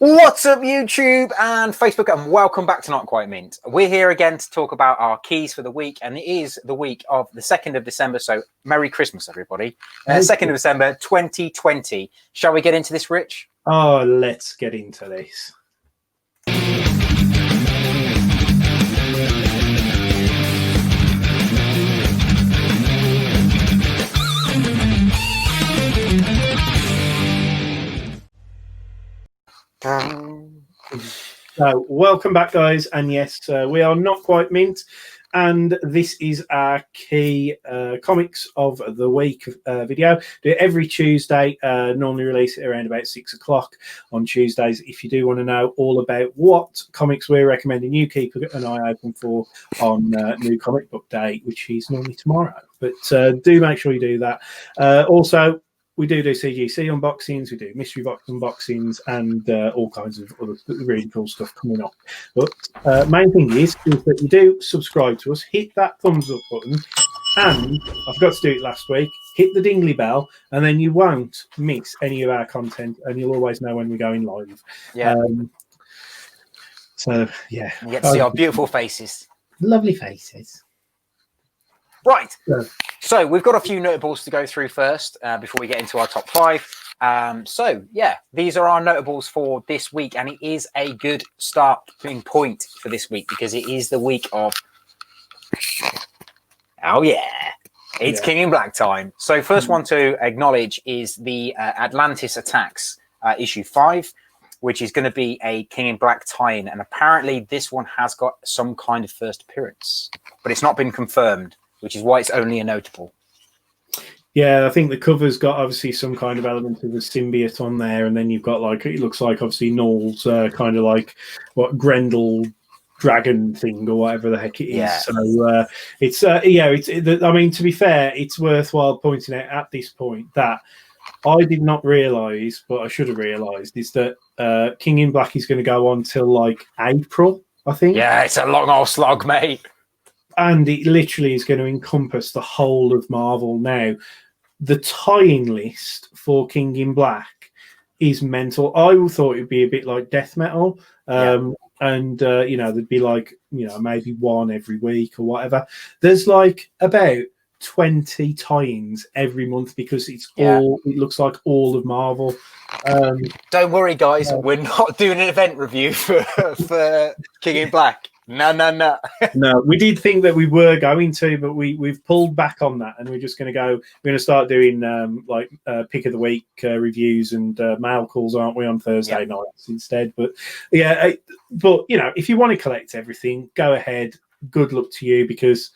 What's up, YouTube and Facebook, and welcome back to Not Quite Mint. We're here again to talk about our keys for the week, and it is the week of the 2nd of December, so Merry Christmas, everybody. 2nd of December, 2020. Shall we get into this, Rich? Oh, let's get into this. So, welcome back, guys, and yes, we are Not Quite Mint, and this is our key comics of the week video. Do it every Tuesday, normally release it around about 6 o'clock on Tuesdays. If you do want to know all about what comics we're recommending, you keep an eye open for on New Comic Book Day, which is normally tomorrow. But do make sure you do that. Also, we do CGC unboxings, we do mystery box unboxings, and all kinds of other really cool stuff coming up. But main thing is that you do subscribe to us, hit that thumbs up button, and I forgot to do it last week, hit the dingly bell, and then you won't miss any of our content, and you'll always know when we're going live. Yeah. So, yeah. You get to see our beautiful faces. Lovely faces. Right. Yeah. So we've got a few notables to go through first before we get into our top 5. So, yeah, these are our notables for this week, and it is a good starting point for this week because it is the week of... Oh, yeah. It's King in Black time. So first one to acknowledge is the Atlantis Attacks issue 5, which is going to be a King in Black tie-in. And apparently this one has got some kind of first appearance, but it's not been confirmed, which is why it's only a notable. Yeah, I think the cover's got obviously some kind of element of the symbiote on there, and then you've got like, it looks like obviously Knull's kind of like what Grendel dragon thing or whatever the heck it is. Yeah. So it's I mean, to be fair, it's worthwhile pointing out at this point that I did not realise, but I should have realised, is that King in Black is going to go on till like April, I think. Yeah, it's a long old slog, mate. And it literally is going to encompass the whole of Marvel now. The tie-in list for King in Black is mental. I thought it would be a bit like death metal. And, there'd be like, maybe one every week or whatever. There's like about 20 tie-ins every month because it looks like all of Marvel. Don't worry, guys. We're not doing an event review for King in Black. No. No, we did think that we were going to, but we've pulled back on that, and we're just going to go. We're going to start doing pick of the week reviews and mail calls, aren't we, on Thursday nights instead? But if you want to collect everything, go ahead. Good luck to you, because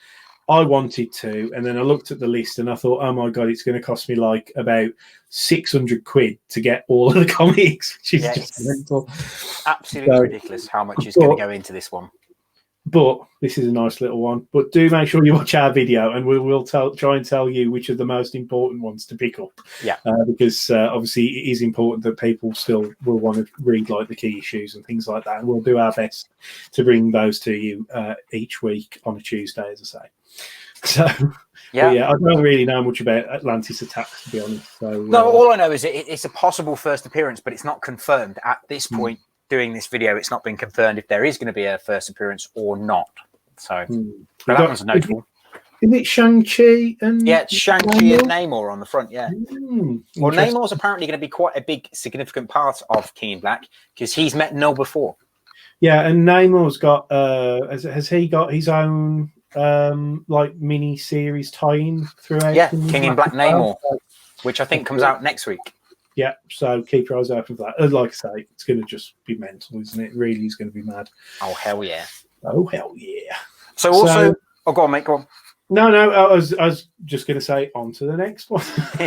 I wanted to, and then I looked at the list and I thought, oh my god, it's going to cost me like about 600 quid to get all of the comics, which is just mental. Absolutely ridiculous how much is going to go into this one. But this is a nice little one. But do make sure you watch our video, and we'll try and tell you which are the most important ones to pick up. Yeah. Because obviously it is important that people still will want to read like the key issues and things like that. And we'll do our best to bring those to you each week on a Tuesday, as I say. So I don't really know much about Atlantis Attacks, to be honest. So no, all I know is it's a possible first appearance, but it's not confirmed at this point. Doing this video, it's not been confirmed if there is going to be a first appearance or not. So but that one's notable. Is it Shang-Chi and it's Shang-Chi and Namor on the front? Yeah. Well, Namor's apparently going to be quite a big, significant part of King in Black because he's met Knull before. Yeah, and Namor's got has he got his own like mini series tie-in throughout? Yeah, King in Black Namor, which I think comes out next week. Yeah, so keep your eyes open for that. Like I say, it's going to just be mental, isn't it? Really is going to be mad. Oh, hell yeah. Oh, hell yeah. So also... Oh, go on, mate, go on. No, I was just going to say, on to the next one.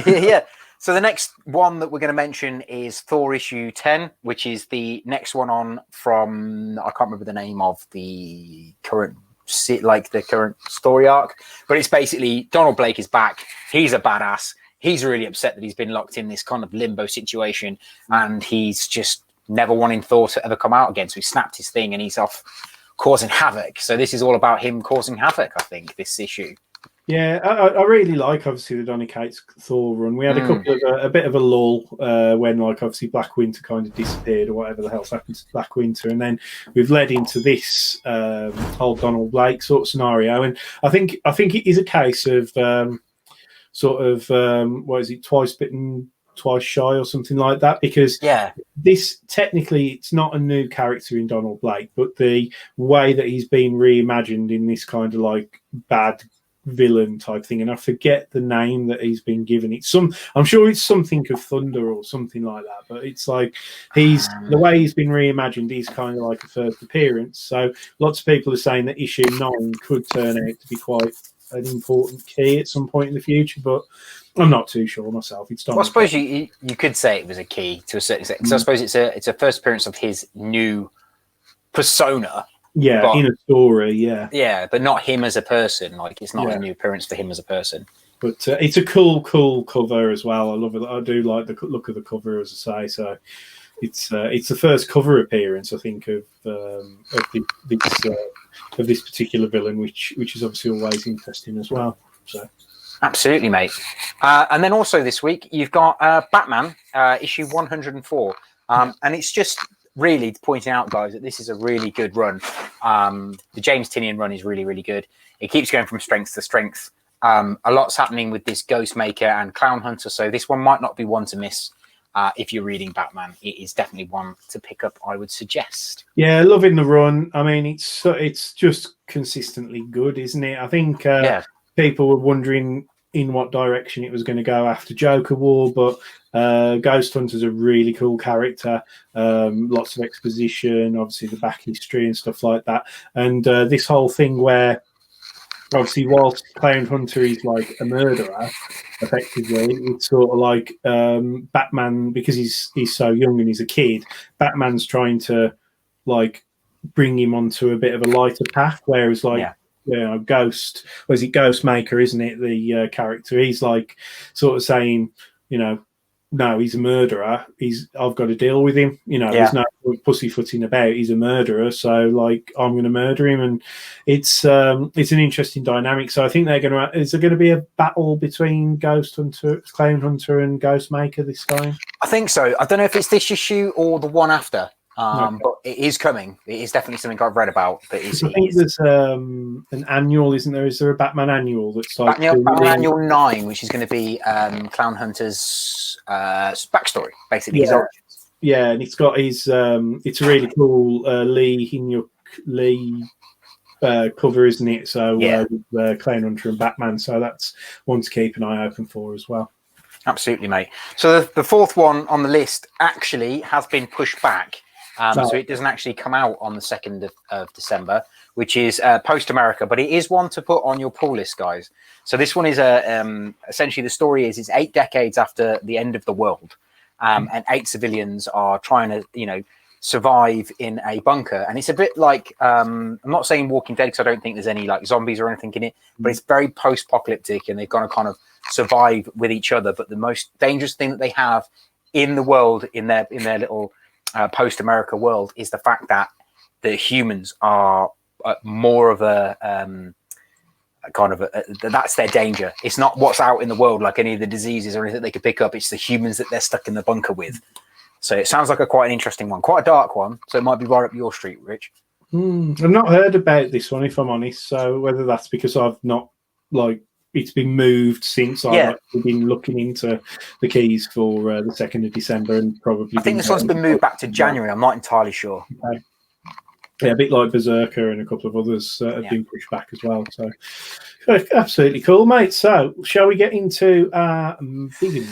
Yeah. So the next one that we're going to mention is Thor issue 10, which is the next one on from... I can't remember the name of the current story arc, but it's basically Donald Blake is back. He's a badass. He's really upset that he's been locked in this kind of limbo situation, and he's just never wanting Thor to ever come out again. So he snapped his thing and he's off causing havoc. So this is all about him causing havoc, I think, this issue. Yeah, I really like obviously the Donny Cates Thor run. We had a couple of a bit of a lull when like obviously Black Winter kind of disappeared or whatever the hell's happened to Black Winter, and then we've led into this whole Donald Blake sort of scenario. And I think it is a case of what is it, twice bitten, twice shy, or something like that. Because this technically it's not a new character in Donald Blake, but the way that he's been reimagined in this kind of like bad villain type thing, and I forget the name that he's been given. I'm sure it's something of Thunder or something like that, but it's like the way he's been reimagined, he's kind of like a first appearance. So lots of people are saying that issue 9 could turn out to be quite an important key at some point in the future, but I'm not too sure myself. Well, I suppose you could say it was a key to a certain extent, because I suppose it's a first appearance of his new persona. Yeah, but, in a story, yeah. Yeah, but not him as a person. Like, it's not a new appearance for him as a person. But it's a cool cover as well. I love it. I do like the look of the cover, as I say. So it's the first cover appearance, I think, of this particular villain, which is obviously always interesting as well. So. Absolutely, mate. And then also this week, you've got Batman, issue 104. And it's just really pointing out, guys, that this is a really good run. The James Tynion run is really, really good. It keeps going from strength to strength. A lot's happening with this Ghostmaker and Clown Hunter, so this one might not be one to miss. If you're reading Batman, it is definitely one to pick up, I would suggest. Yeah, loving the run. I mean, it's just consistently good, isn't it? I think people were wondering in what direction it was going to go after Joker War, but Ghost Hunter's a really cool character. Lots of exposition, obviously the back history and stuff like that. And this whole thing where obviously whilst Clown Hunter is like a murderer, effectively, it's sort of like Batman, because he's so young and he's a kid, Batman's trying to like bring him onto a bit of a lighter path, whereas like Ghost, or is it Ghostmaker, isn't it, the character, he's like sort of saying, no, he's a murderer. I've got to deal with him. There's no pussyfooting about. He's a murderer, so like I'm going to murder him, and it's an interesting dynamic. So I think is there going to be a battle between Ghost Hunter, Clown Hunter, and Ghostmaker this time? I think so. I don't know if it's this issue or the one after. But it is coming. It is definitely something I've read about. But I think there's an annual, isn't there? Is there a Batman annual that's like Batman Annual 9, which is going to be Clown Hunter's backstory, basically his origins. Yeah, and it's got his. It's a really cool Lee cover, isn't it? So with Clown Hunter and Batman. So that's one to keep an eye open for as well. Absolutely, mate. So the fourth one on the list actually has been pushed back. So it doesn't actually come out on the 2nd of December, which is Post America, but it is one to put on your pull list, guys. So this one is essentially the story is it's 8 decades after the end of the world, and 8 civilians are trying to survive in a bunker, and it's a bit like I'm not saying Walking Dead because I don't think there's any like zombies or anything in it, but it's very post-apocalyptic, and they've got to kind of survive with each other. But the most dangerous thing that they have in the world, in their little post-America world, is the fact that the humans are more of a that's their danger. It's not what's out in the world, like any of the diseases or anything they could pick up. It's the humans that they're stuck in the bunker with. So it sounds like quite an interesting one, quite a dark one. So it might be right up your street, Rich. I've not heard about this one, if I'm honest. So whether that's because I've not it's been moved since I've been looking into the keys for the 2nd of December, and probably I think this one's been moved back to January. I'm not entirely sure. Okay. Yeah, a bit like Berserker and a couple of others have been pushed back as well. So absolutely cool, mate. So shall we get into big?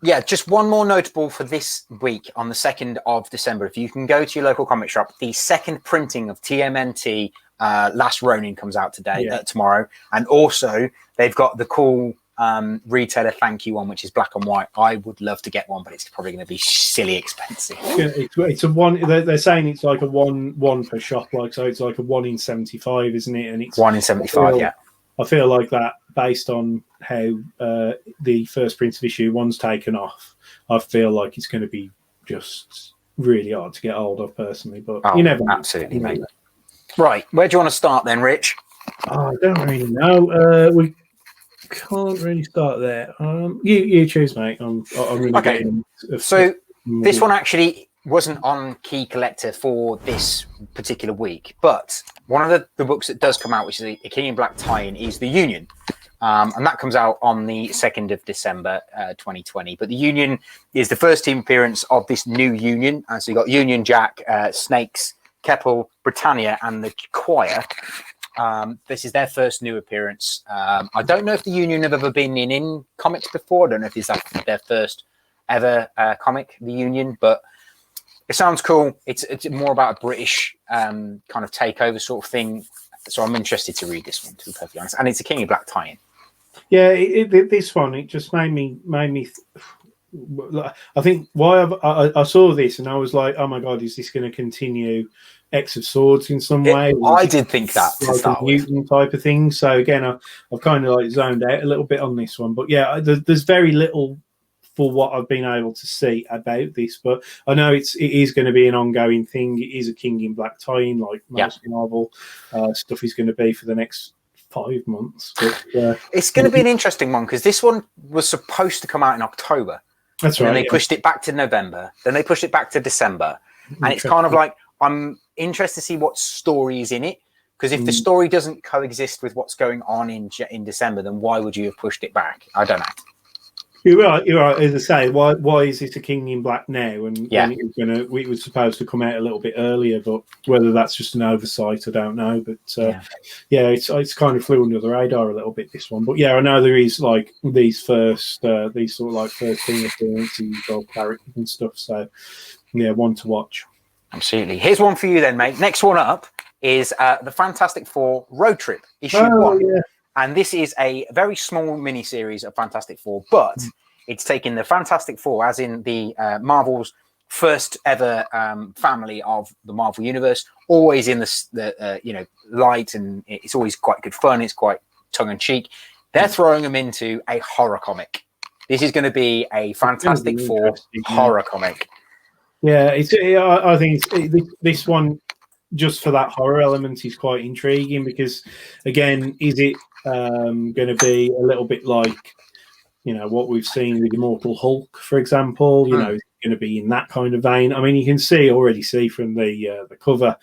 Yeah, just one more notable for this week on the 2nd of December. If you can go to your local comic shop, the second printing of TMNT Last Ronin comes out tomorrow, and also they've got the cool retailer thank you one, which is black and white. I would love to get one, but it's probably going to be silly expensive. It's a one. They're saying it's like a one per shop, so it's like a 1 in 75, isn't it? And it's 1 in 75. I feel like that based on how the first print of issue 1's taken off. I feel like it's going to be just really hard to get hold of personally, but you never know. Absolutely, mate. Right, where do you want to start then, Rich? I don't really know. can't really start there. You choose, mate. I'm going to Okay. get in. So this one actually wasn't on Key Collector for this particular week, but one of the books that does come out, which is a King in Black tie-in, is The Union. And that comes out on the 2nd of December, 2020. But The Union is the first team appearance of this new Union. And so you've got Union Jack, Snakes, Keppel, Britannia, and the Choir. This is their first new appearance. I don't know if the Union have ever been in comics before. I don't know if this is their first ever comic, The Union, but it sounds cool. It's more about a British kind of takeover sort of thing. So I'm interested to read this one, to be perfectly honest. And it's a King in Black tie-in. Yeah, this one, it just made me. I think why I saw this and I was like, oh my god, is this going to continue X of Swords in some way? I did think that to like start a with. mutant type of thing. So again, I've kind of like zoned out a little bit on this one, but yeah, there's very little for what I've been able to see about this, but I know it is going to be an ongoing thing. It is a King in Black tie-in, like most Marvel stuff is going to be for the next 5 months. But, it's going to be an interesting one because this one was supposed to come out in October. That's right. And they pushed it back to November. Then they pushed it back to December. And it's kind of like, I'm interested to see what story is in it. Because if the story doesn't coexist with what's going on in December, then why would you have pushed it back? I don't know. You're right. As I say, why is it a King in Black now? And it was supposed to come out a little bit earlier, but whether that's just an oversight, I don't know. But it's kind of flew under the radar a little bit, this one. But yeah, I know there is like these sort of like first team appearances of characters and stuff. So yeah, one to watch. Absolutely. Here's one for you then, mate. Next one up is the Fantastic Four Road Trip issue 1. Yeah. And this is a very small mini-series of Fantastic Four, but it's taking the Fantastic Four, as in the Marvel's first ever family of the Marvel Universe, always in the light, and it's always quite good fun. It's quite tongue-in-cheek. They're throwing them into a horror comic. This is going to be a Fantastic Four horror comic. Yeah, I think this one, just for that horror element, is quite intriguing because, again, is it going to be a little bit like, what we've seen with Immortal Hulk, for example? It's going to be in that kind of vein. I mean, you can already see from the cover,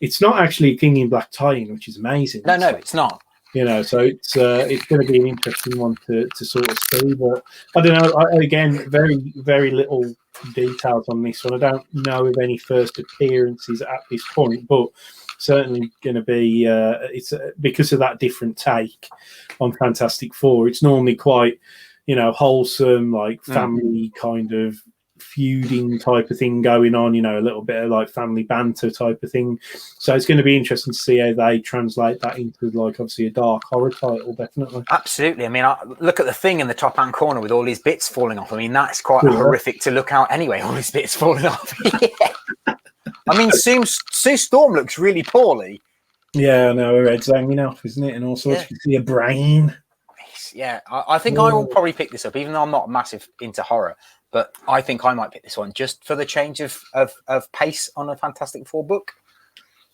it's not actually a King in Black tie-in, which is amazing. No, it's not. So it's going to be an interesting one to sort of see. But I don't know. Again, very, very little details on this one. I don't know of any first appearances at this point, but certainly going to be it's because of that different take on Fantastic Four. It's normally quite wholesome, like family kind of feuding type of thing going on, a little bit of like family banter type of thing. So it's going to be interesting to see how they translate that into like obviously a dark horror title. Definitely. Absolutely. I mean, look at the thing in the top hand corner with all these bits falling off. I mean, that's quite horrific to look out anyway, all these bits falling off. I mean, Sue Storm looks really poorly. Yeah, no, her head's hanging off, isn't it? And all sorts. You see a brain. Yeah, I think I will probably pick this up, even though I'm not massive into horror. But I think I might pick this one just for the change of pace on a Fantastic Four book.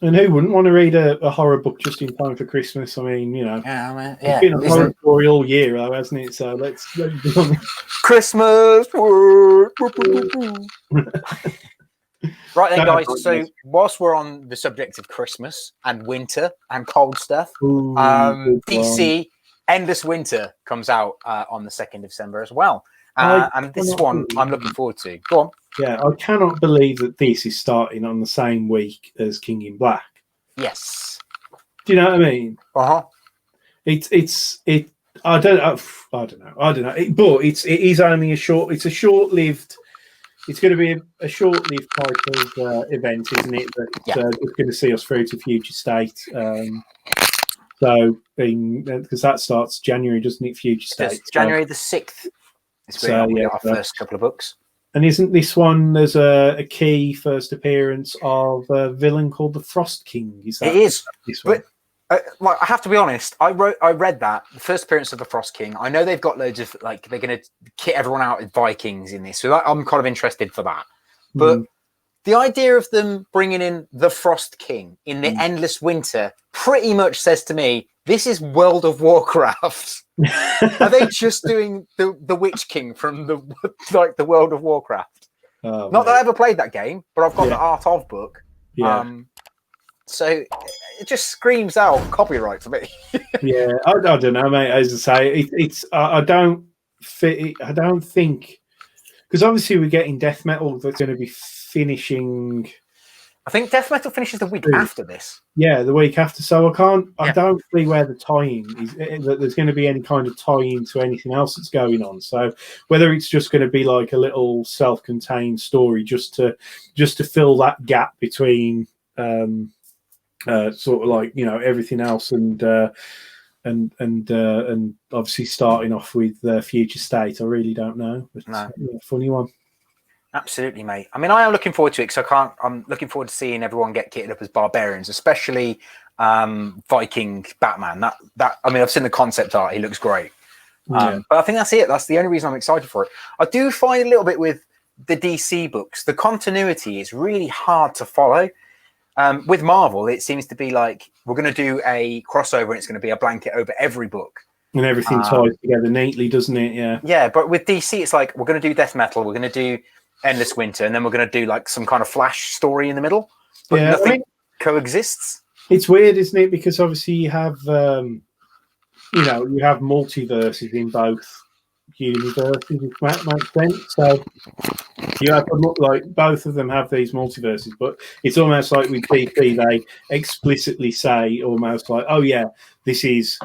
And who wouldn't want to read a horror book just in time for Christmas? I mean, it's been a horror story all year, though, hasn't it? So let's be honest. Christmas. Right then, guys. So whilst we're on the subject of Christmas and winter and cold stuff, DC Endless Winter comes out on the 2nd of December as well. And this one I'm looking forward to. Go on. Yeah, I cannot believe that this is starting on the same week as King in Black. Yes. Do you know what I mean? Uh-huh. I don't know. But it is only it's going to be a short-lived type of event, isn't it? That it's going to see us through to Future State. Because that starts January, doesn't it? Future State. January the 6th. Our first couple of books. And isn't this one, there's a key first appearance of a villain called the Frost King? Is that it is. This one? But I have to be honest, I read that, the first appearance of the Frost King. I know they've got loads of, they're going to kit everyone out with Vikings in this. So I'm kind of interested for that. But the idea of them bringing in the Frost King in the endless winter pretty much says to me, this is World of Warcraft. Are they just doing the Witch King from the World of Warcraft? Not that I ever played that game, but I've got the Art of book. Yeah. So it just screams out copyright for me. Yeah, I don't know, mate. As I say, I don't fit. I don't think, because obviously we're getting death metal that's going to be finishing. I think death metal finishes the week after this. Yeah, the week after. So I don't see where the tie-in is. That there's going to be any kind of tie-in to anything else that's going on. So whether it's just going to be like a little self-contained story, just to fill that gap between sort of like, you know, everything else, and obviously starting off with Future State. I really don't know. But, funny one. Absolutely, mate. I mean, I am looking forward to it because I'm looking forward to seeing everyone get kitted up as barbarians, especially Viking Batman. That I mean, I've seen the concept art; he looks great. But I think that's it. That's the only reason I'm excited for it. I do find a little bit with the DC books, the continuity is really hard to follow. With Marvel, it seems to be like we're going to do a crossover, and it's going to be a blanket over every book. And everything ties together neatly, doesn't it? Yeah. Yeah, but with DC, it's like we're going to do death metal, we're going to do Endless Winter, and then we're going to do like some kind of Flash story in the middle. But nothing coexists. It's weird, isn't it? Because obviously you have, you have multiverses in both universes, if that makes sense. So you have to look like both of them have these multiverses, but it's almost like with DC, they explicitly say almost like, oh yeah, this is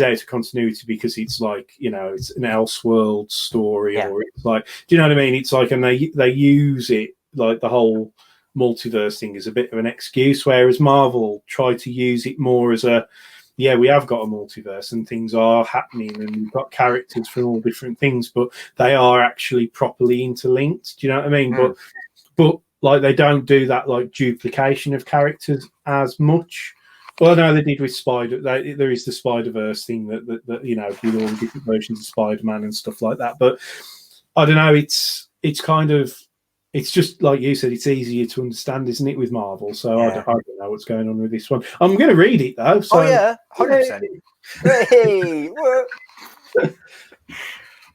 out of continuity because it's like, you know, it's an Elseworld story, or it's like, do you know what I mean? It's like, and they use it like the whole multiverse thing as a bit of an excuse, whereas Marvel try to use it more as a, yeah, we have got a multiverse and things are happening and we've got characters from all different things, but they are actually properly interlinked. Do you know what I mean? But like they don't do that like duplication of characters as much. Well, no, they did with Spider. There is the Spider-Verse thing that you know, with all the different versions of Spider-Man and stuff like that. But I don't know. It's kind of, it's just like you said. It's easier to understand, isn't it, with Marvel? So I don't know what's going on with this one. I'm going to read it though. So, 100%. Hey,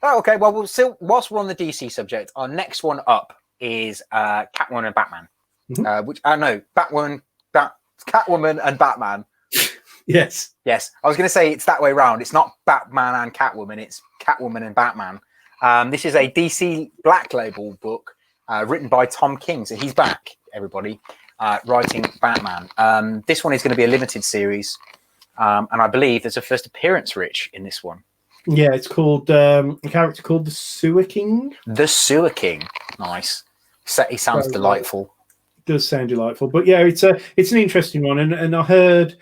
okay. Well, whilst we're on the DC subject, our next one up is Catwoman and Batman. Which I know, Catwoman and Batman. Yes. I was going to say it's that way around. It's not Batman and Catwoman. It's Catwoman and Batman. This is a DC Black Label book written by Tom King. So he's back, everybody, writing Batman. This one is going to be a limited series. And I believe there's a first appearance, Rich, in this one. Yeah, it's called a character called the Sewer King. The Sewer King. Nice. He sounds delightful. Does sound delightful, but yeah, it's an interesting one, and I heard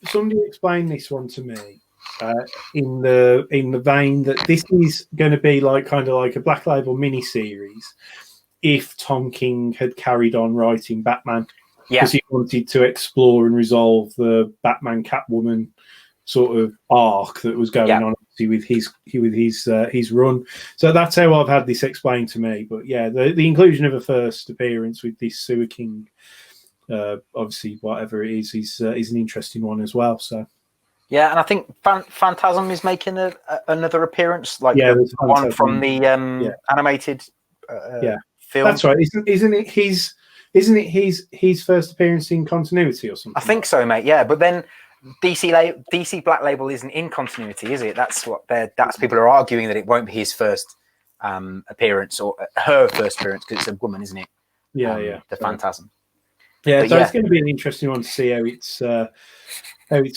somebody explain this one to me in the vein that this is going to be like kind of like a Black Label mini series if Tom King had carried on writing Batman, because he wanted to explore and resolve the Batman Catwoman sort of arc that was going on with his run. So that's how I've had this explained to me. But yeah, the inclusion of a first appearance with this Sewer King, obviously whatever it is an interesting one as well. So yeah, and I think Phantasm is making another appearance, like the one from the animated film. That's right. Isn't it his first appearance in continuity or something? I think so, mate. Yeah, but then DC Black Label isn't in continuity, is it? That's people are arguing that it won't be his first appearance or her first appearance because it's a woman, isn't it? The Phantasm. Yeah, so it's going to be an interesting one to see how it's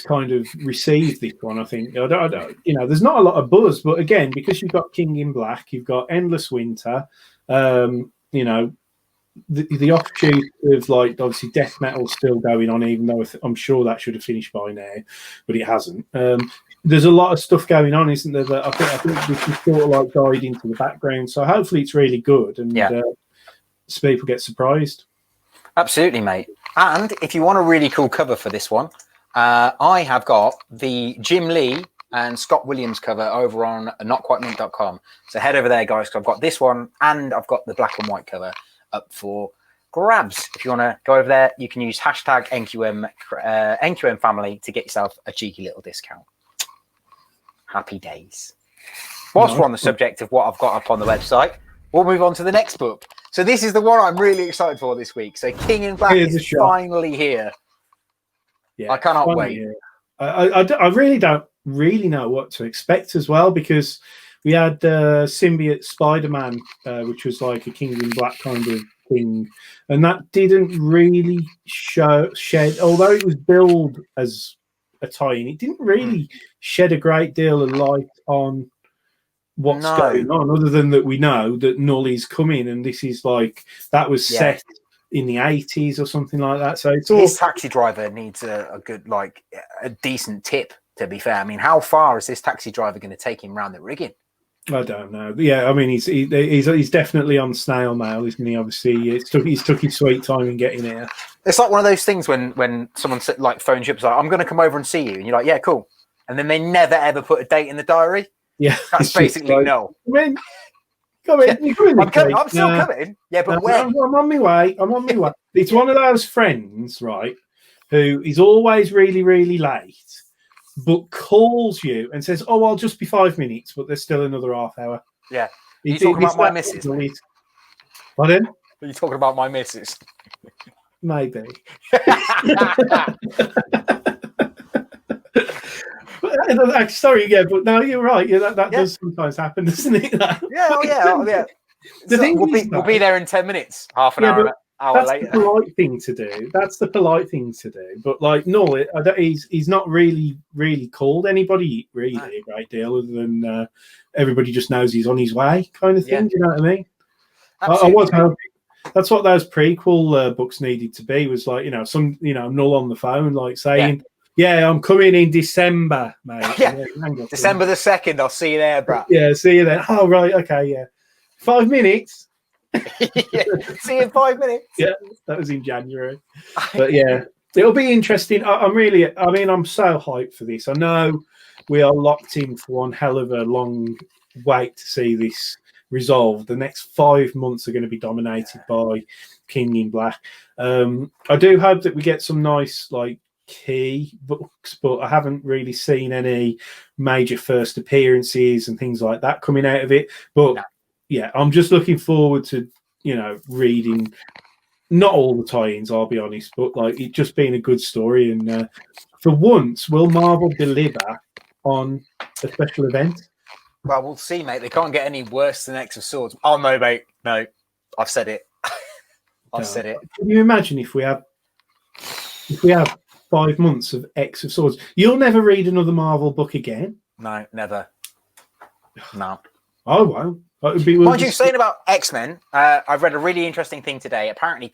kind of received, this one. I think I don't, there's not a lot of buzz, but again, because you've got King in Black, you've got Endless Winter, the offshoot of like obviously death metal still going on, even though I'm sure that should have finished by now, but it hasn't. There's a lot of stuff going on, isn't there? That I think this is sort of like died into the background. So hopefully it's really good, and so people get surprised. Absolutely, mate. And if you want a really cool cover for this one, I have got the Jim Lee and Scott Williams cover over on notquitemint.com. So head over there, guys, because I've got this one and I've got the black and white cover. up for grabs. If you want to go over there, you can use hashtag NQM family to get yourself a cheeky little discount. Happy days. Whilst we're on the subject of what I've got up on the website, we'll move on to the next book. So this is the one I'm really excited for this week. So King in Black is finally here. Yeah, I cannot wait. I really don't really know what to expect as well, because we had Symbiote Spider-Man, which was like a King in Black kind of thing, and that didn't really shed, although it was billed as a tie-in, it didn't really shed a great deal of light on what's going on, other than that we know that Knull is coming, and this is like, that was set in the 80s or something like that. So it's all... His taxi driver needs a good, like, a decent tip, to be fair. I mean, how far is this taxi driver going to take him around the rigging? I don't know. Yeah, I mean, he's definitely on snail mail, isn't he? Obviously, he's took his sweet time in getting here. It's like one of those things when someone like phones you up, like, I'm going to come over and see you, and you're like, yeah, cool, and then they never ever put a date in the diary. Yeah, that's basically like, no. Come in. I'm still coming. Yeah, but when? I'm on my way. It's one of those friends, right, who is always really, really late, but calls you and says, "Oh, I'll just be 5 minutes," but there's still another half hour. Yeah. Are you talking about my missus? Pardon? Are you talking about my missus? Maybe. Sorry, but no, you're right. Yeah, that does sometimes happen, doesn't it? Yeah. The thing we'll be there in 10 minutes, half an hour later. That's the polite thing to do. That's the polite thing to do. But like, no, he's not really called anybody really a great deal, other than everybody just knows he's on his way, kind of thing. Yeah. Do you know what I mean? I was hoping. That's what those prequel books needed to be. Was like, Knull on the phone, like saying. Yeah, I'm coming in December, mate. Yeah, December the 2nd. I'll see you there, bro. Yeah, see you then. Oh, right. Okay, yeah. 5 minutes. See you in 5 minutes. Yeah, that was in January. But yeah, it'll be interesting. I'm so hyped for this. I know we are locked in for one hell of a long wait to see this resolved. The next 5 months are going to be dominated by King in Black. I do hope that we get some nice, like, key books, but I haven't really seen any major first appearances and things like that coming out of it. But yeah, I'm just looking forward to reading not all the tie-ins, I'll be honest, but like it just being a good story. And for once, will Marvel deliver on a special event? Well, we'll see, mate. They can't get any worse than X of Swords. Oh no, mate, no, I've said it. I've said it. Can you imagine if we have 5 months of X of Swords? You'll never read another Marvel book again. No, never. No. I won't. Mind you, saying about X-Men, I've read a really interesting thing today. Apparently,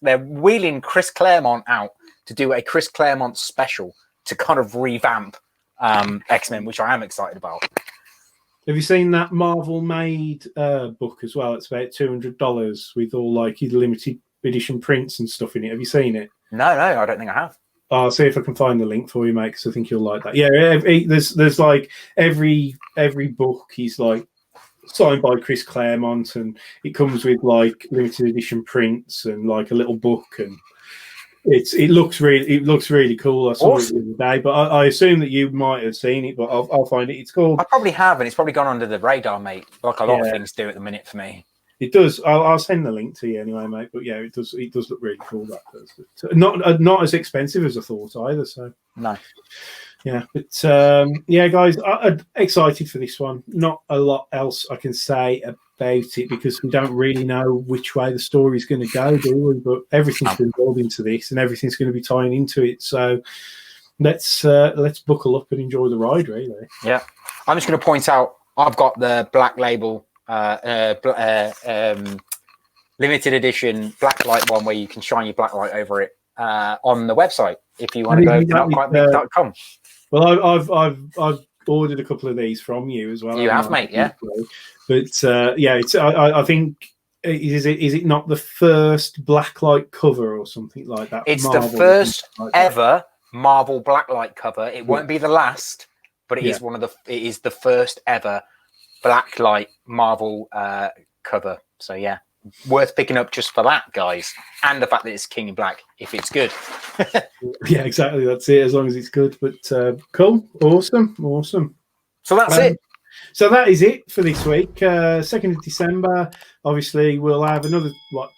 they're wheeling Chris Claremont out to do a Chris Claremont special to kind of revamp X-Men, which I am excited about. Have you seen that Marvel-made book as well? It's about $200 with all like limited edition prints and stuff in it. Have you seen it? No, I don't think I have. I'll see if I can find the link for you, mate, because I think you'll like that. Yeah, there's like every book is like signed by Chris Claremont, and it comes with like limited edition prints and like a little book, and it looks really cool. I saw it the other day, but I assume that you might have seen it, but I'll find it. It's called. I probably have, and it's probably gone under the radar, mate. Like a lot of things do at the minute for me. It does. I'll send the link to you anyway, mate. But yeah, it does look really cool. That does. Not as expensive as I thought either. So no. Yeah, but guys, I'm excited for this one. Not a lot else I can say about it because we don't really know which way the story's going to go, do we? But everything's been built into this, and everything's going to be tying into it. So let's buckle up and enjoy the ride, really. Yeah, I'm just going to point out I've got the Black Label limited edition blacklight one where you can shine your blacklight over it on the website if you want to go to notquitemeek.com. Well, I've ordered a couple of these from you as well. You have, mate, yeah. But it's I think is it not the first blacklight cover or something like that? It's Marvel, the first ever Marvel blacklight cover. It won't be the last, but it is it is the first ever blacklight Marvel cover. So yeah, worth picking up just for that, guys, and the fact that it's King in Black if it's good. Yeah, exactly. That's it. As long as it's good. But cool, awesome. So that's it. So that is it for this week. 2nd of December. Obviously, we'll have another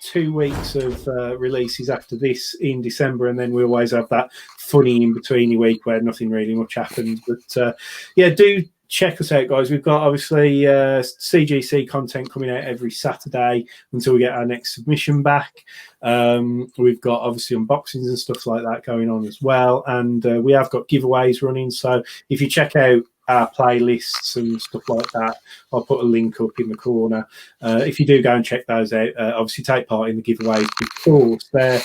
2 weeks of releases after this in December, and then we always have that funny in between week where nothing really much happens. But yeah, do check us out, guys. We've got obviously CGC content coming out every Saturday until we get our next submission back. We've got obviously unboxings and stuff like that going on as well, and we have got giveaways running. So if you check out our playlists and stuff like that, I'll put a link up in the corner. If you do go and check those out, obviously take part in the giveaways because they're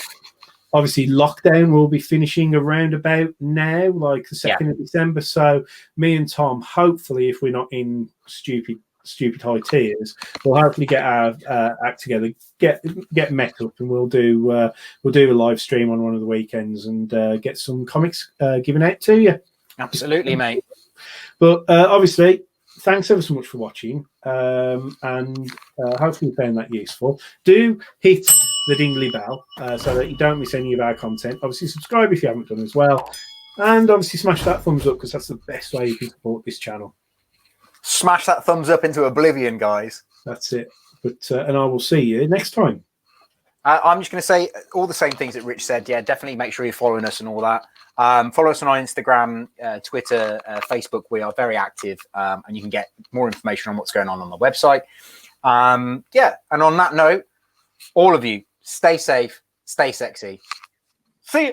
obviously lockdown will be finishing around about now, like the 2nd of December. So me and Tom, hopefully, if we're not in stupid high tears, we'll hopefully get our act together, get met up, and we'll do a live stream on one of the weekends and get some comics given out to you. Absolutely, mate. But obviously, thanks ever so much for watching, and hopefully you found that useful. Do hit the dingly bell so that you don't miss any of our content. Obviously, subscribe if you haven't done as well, and obviously smash that thumbs up because that's the best way you can support this channel. Smash that thumbs up into oblivion, guys. That's it. But and I will see you next time. I'm just going to say all the same things that Rich said. Yeah, definitely make sure you're following us and all that. Follow us on our Instagram, Twitter, Facebook. We are very active, and you can get more information on what's going on the website. Yeah, and on that note, all of you, stay safe, stay sexy. See you.